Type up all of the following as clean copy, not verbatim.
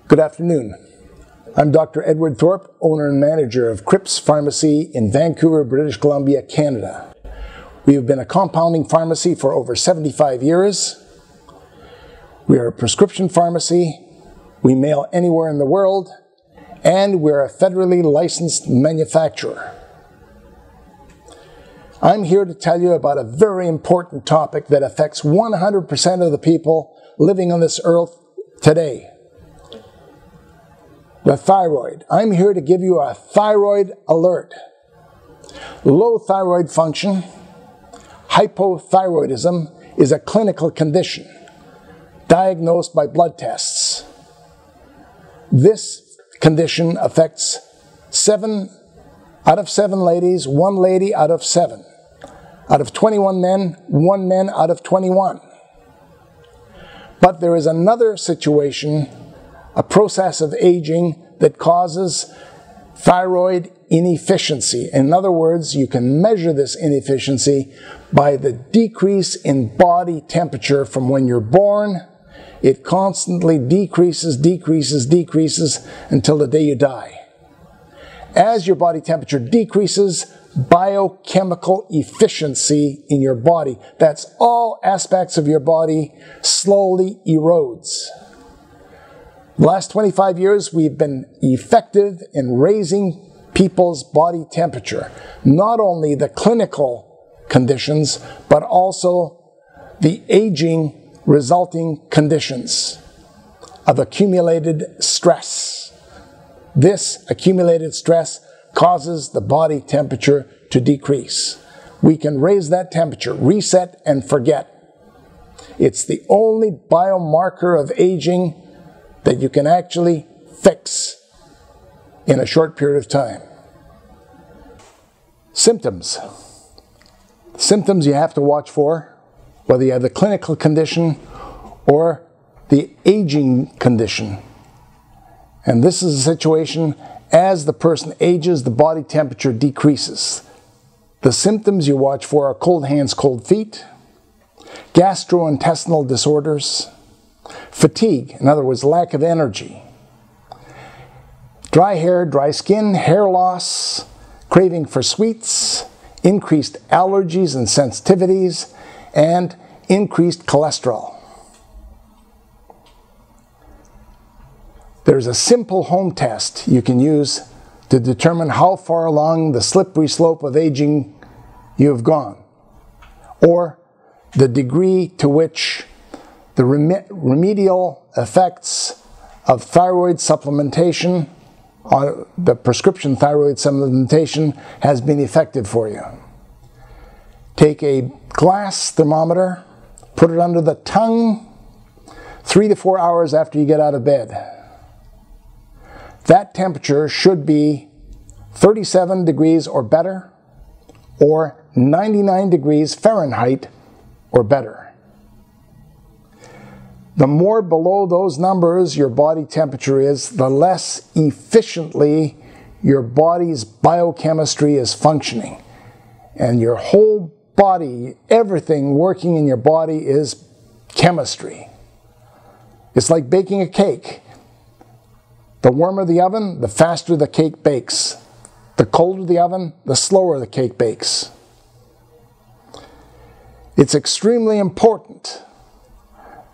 Good afternoon. I'm Dr. Edward Thorpe, owner and manager of Cripps Pharmacy in Vancouver, British Columbia, Canada. We have been a compounding pharmacy for over 75 years. We are a prescription pharmacy. We mail anywhere in the world, and we're a federally licensed manufacturer. I'm here to tell you about a very important topic that affects 100% of the people living on this earth today. The thyroid. I'm here to give you a thyroid alert. Low thyroid function, hypothyroidism, is a clinical condition diagnosed by blood tests. This condition affects 7 out of 7 ladies, 1 lady out of 7. Out of 21 men, 1 man out of 21. But there is another situation, a process of aging that causes thyroid inefficiency. In other words, you can measure this inefficiency by the decrease in body temperature from when you're born. It constantly decreases until the day you die. As your body temperature decreases, biochemical efficiency in your body, that's all aspects of your body, slowly erodes. The last 25 years, we've been effective in raising people's body temperature. Not only the clinical conditions, but also the aging resulting conditions of accumulated stress. This accumulated stress causes the body temperature to decrease. We can raise that temperature, reset and forget. It's the only biomarker of aging that you can actually fix in a short period of time. Symptoms. Symptoms you have to watch for, whether you have the clinical condition or the aging condition. And this is a situation, as the person ages, the body temperature decreases. The symptoms you watch for are cold hands, cold feet, gastrointestinal disorders, fatigue, in other words, lack of energy, dry hair, dry skin, hair loss, craving for sweets, increased allergies and sensitivities, and increased cholesterol. There's a simple home test you can use to determine how far along the slippery slope of aging you have gone, or the degree to which the remedial effects of thyroid supplementation, the prescription thyroid supplementation, has been effective for you. Take a glass thermometer, put it under the tongue 3 to 4 hours after you get out of bed. That temperature should be 37 degrees or better, or 99 degrees Fahrenheit or better. The more below those numbers your body temperature is, the less efficiently your body's biochemistry is functioning. And your whole body, everything working in your body is chemistry. It's like baking a cake. The warmer the oven, the faster the cake bakes. The colder the oven, the slower the cake bakes. It's extremely important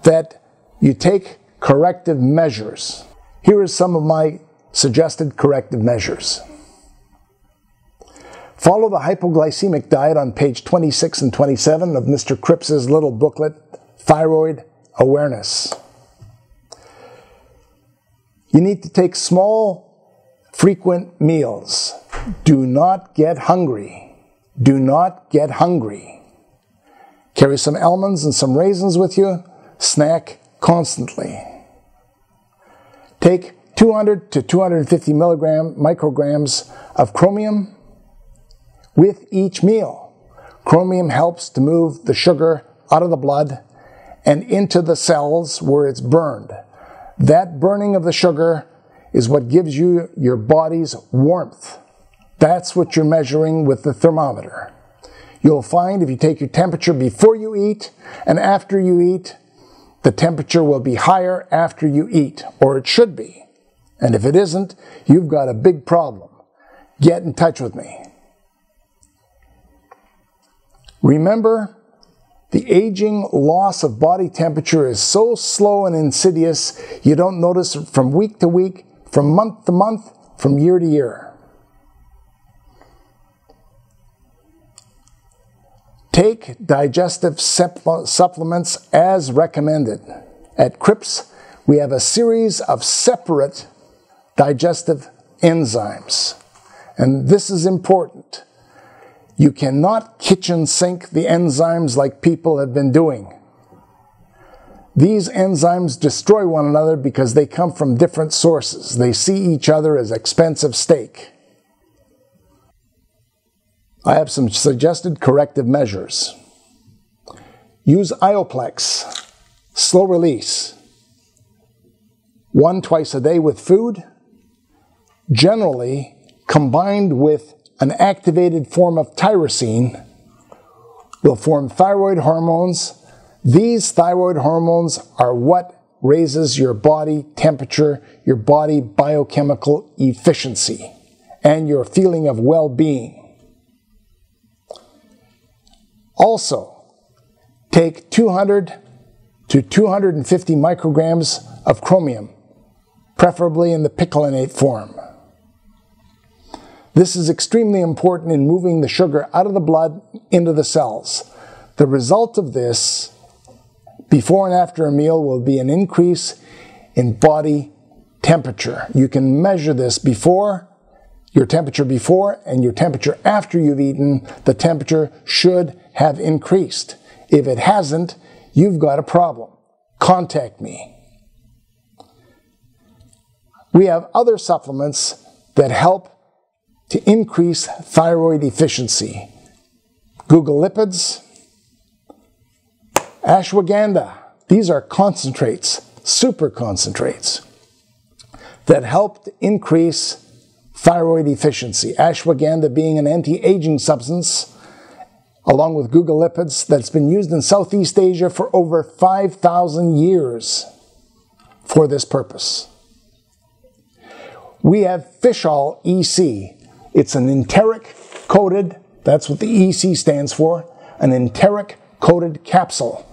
that you take corrective measures. Here are some of my suggested corrective measures. Follow the hypoglycemic diet on page 26 and 27 of Mr. Cripps's little booklet, Thyroid Awareness. You need to take small, frequent meals. Do not get hungry. Do not get hungry. Carry some almonds and some raisins with you. Snack constantly. Take 200 to 250 micrograms of chromium with each meal. Chromium helps to move the sugar out of the blood and into the cells where it's burned. That burning of the sugar is what gives you your body's warmth. That's what you're measuring with the thermometer. You'll find if you take your temperature before you eat and after you eat, the temperature will be higher after you eat, or it should be. And if it isn't, you've got a big problem. Get in touch with me. Remember, the aging loss of body temperature is so slow and insidious, you don't notice it from week to week, from month to month, from year to year. Take digestive supplements as recommended. At Crips, we have a series of separate digestive enzymes. And this is important. You cannot kitchen sink the enzymes like people have been doing. These enzymes destroy one another because they come from different sources. They see each other as expensive steak. I have some suggested corrective measures. Use Ioplex, slow release, 1 twice a day with food, generally combined with an activated form of tyrosine, will form thyroid hormones. These thyroid hormones are what raises your body temperature, your body biochemical efficiency, and your feeling of well-being. Also, take 200 to 250 micrograms of chromium, preferably in the picolinate form. This is extremely important in moving the sugar out of the blood into the cells. The result of this, before and after a meal, will be an increase in body temperature. You can measure this before, your temperature before and your temperature after you've eaten. The temperature should have increased. If it hasn't, you've got a problem. Contact me. We have other supplements that help to increase thyroid efficiency. Google lipids, ashwagandha. These are concentrates, super concentrates, that help to increase thyroid efficiency. Ashwagandha being an anti-aging substance, along with Google lipids, that's been used in Southeast Asia for over 5,000 years for this purpose. We have fish oil EC. It's an enteric-coated, that's what the EC stands for, an enteric-coated capsule.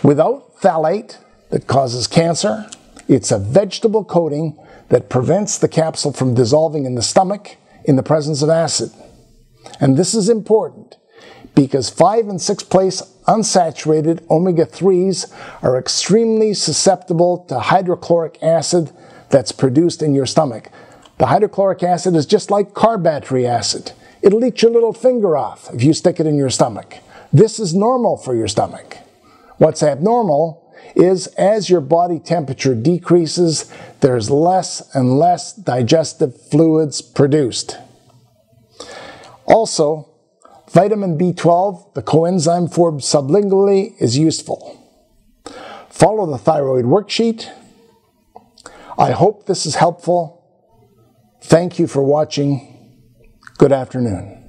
Without phthalate that causes cancer, it's a vegetable coating that prevents the capsule from dissolving in the stomach in the presence of acid. And this is important because 5 and 6 place unsaturated omega-3s are extremely susceptible to hydrochloric acid that's produced in your stomach. The hydrochloric acid is just like car battery acid. It'll eat your little finger off if you stick it in your stomach. This is normal for your stomach. What's abnormal is as your body temperature decreases, there's less and less digestive fluids produced. Also, vitamin B12, the coenzyme formed sublingually, is useful. Follow the thyroid worksheet. I hope this is helpful. Thank you for watching. Good afternoon.